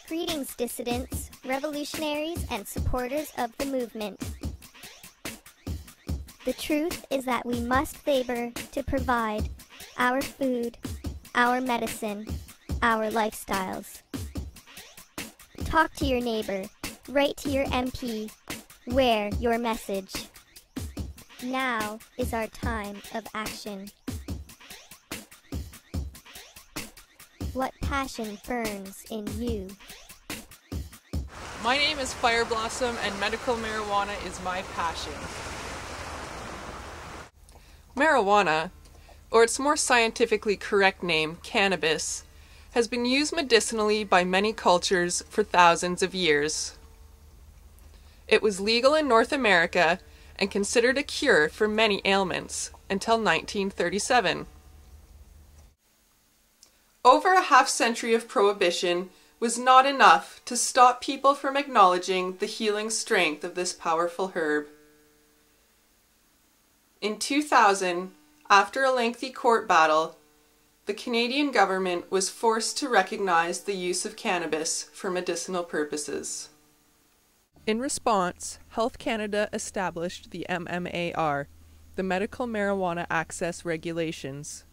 Greetings, dissidents, revolutionaries, and supporters of the movement. The truth is that we must labor to provide our food, our medicine, our lifestyles. Talk to your neighbor, write to your MP, wear your message. Now is our time of action. What passion burns in you? My name is Fire Blossom, and medical marijuana is my passion. Marijuana, or its more scientifically correct name, cannabis, has been used medicinally by many cultures for thousands of years. It was legal in North America and considered a cure for many ailments until 1937. Over a half-century of prohibition was not enough to stop people from acknowledging the healing strength of this powerful herb. In 2000, after a lengthy court battle, the Canadian government was forced to recognize the use of cannabis for medicinal purposes. In response, Health Canada established the MMAR, the Medical Marijuana Access Regulations,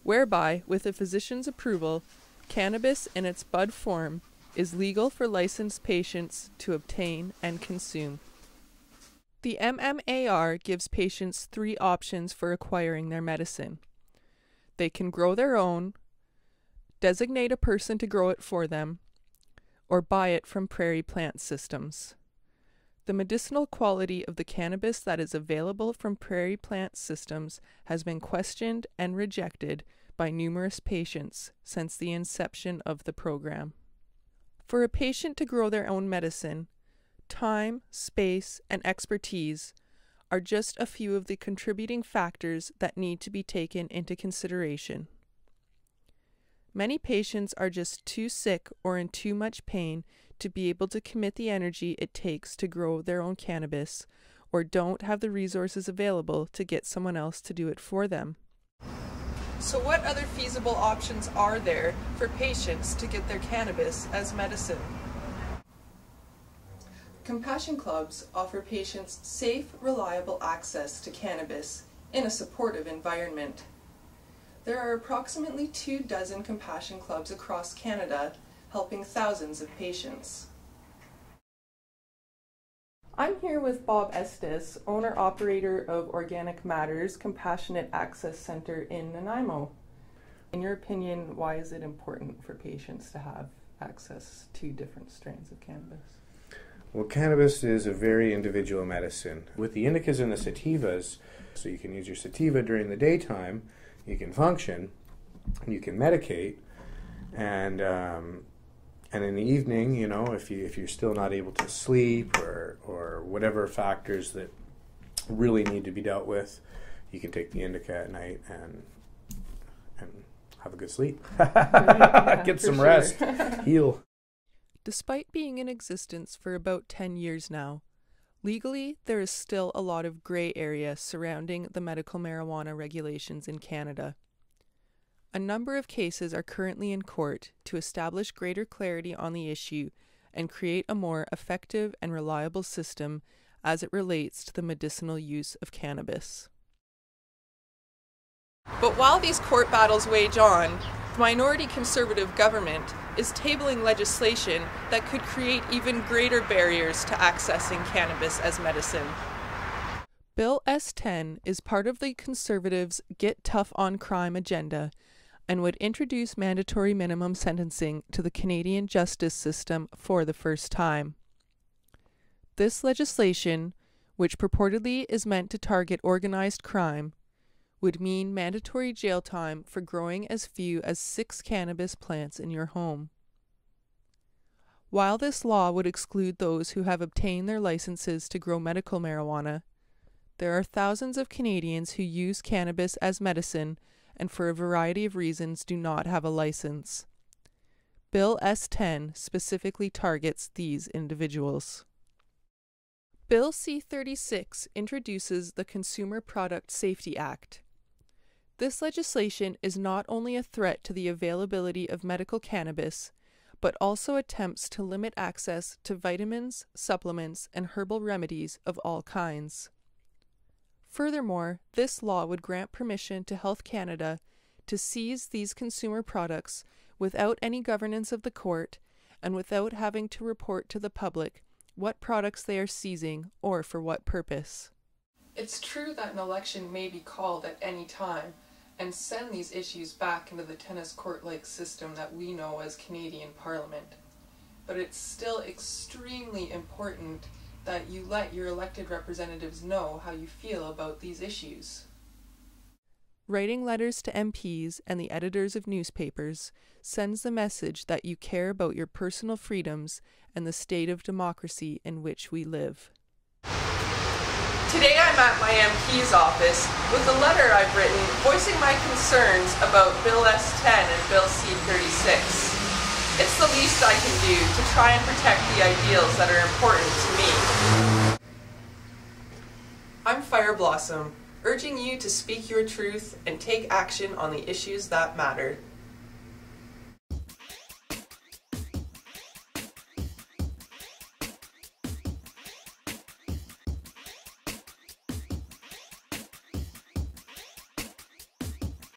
whereby, with a physician's approval, cannabis in its bud form is legal for licensed patients to obtain and consume. The MMAR gives patients 3 options for acquiring their medicine. They can grow their own, designate a person to grow it for them, or buy it from Prairie Plant Systems. The medicinal quality of the cannabis that is available from Prairie Plant Systems has been questioned and rejected by numerous patients since the inception of the program. For a patient to grow their own medicine, time, space, and expertise are just a few of the contributing factors that need to be taken into consideration. Many patients are just too sick or in too much pain to be able to commit the energy it takes to grow their own cannabis, or don't have the resources available to get someone else to do it for them. So what other feasible options are there for patients to get their cannabis as medicine? Compassion clubs offer patients safe, reliable access to cannabis in a supportive environment. There are approximately 24 compassion clubs across Canada, helping thousands of patients. I'm here with Bob Estes, owner-operator of Organic Matters Compassionate Access Center in Nanaimo. In your opinion, why is it important for patients to have access to different strains of cannabis? Well, cannabis is a very individual medicine. With the indicas and the sativas, so you can use your sativa during the daytime, you can function, you can medicate, and in the evening, you know, if you're still not able to sleep or whatever factors that really need to be dealt with, you can take the indica at night and have a good sleep. Get some rest, heal. Despite being in existence for about 10 years now, legally there is still a lot of gray area surrounding the medical marijuana regulations in Canada. A number of cases are currently in court to establish greater clarity on the issue and create a more effective and reliable system as it relates to the medicinal use of cannabis. But while these court battles wage on, the minority Conservative government is tabling legislation that could create even greater barriers to accessing cannabis as medicine. Bill S-10 is part of the Conservatives' Get Tough on Crime agenda and would introduce mandatory minimum sentencing to the Canadian justice system for the first time. This legislation, which purportedly is meant to target organized crime, would mean mandatory jail time for growing as few as 6 cannabis plants in your home. While this law would exclude those who have obtained their licenses to grow medical marijuana, there are thousands of Canadians who use cannabis as medicine and for a variety of reasons do not have a license. Bill S-10 specifically targets these individuals. Bill C-36 introduces the Consumer Product Safety Act. This legislation is not only a threat to the availability of medical cannabis, but also attempts to limit access to vitamins, supplements, and herbal remedies of all kinds. Furthermore, this law would grant permission to Health Canada to seize these consumer products without any governance of the court and without having to report to the public what products they are seizing or for what purpose. It's true that an election may be called at any time and send these issues back into the tennis court-like system that we know as Canadian Parliament. But it's still extremely important that you let your elected representatives know how you feel about these issues. Writing letters to MPs and the editors of newspapers sends the message that you care about your personal freedoms and the state of democracy in which we live. Today I'm at my MP's office with a letter I've written voicing my concerns about Bill S-10 and Bill C-36. It's the least I can do to try and protect the ideals that are important to me. I'm Fireblossom, urging you to speak your truth and take action on the issues that matter.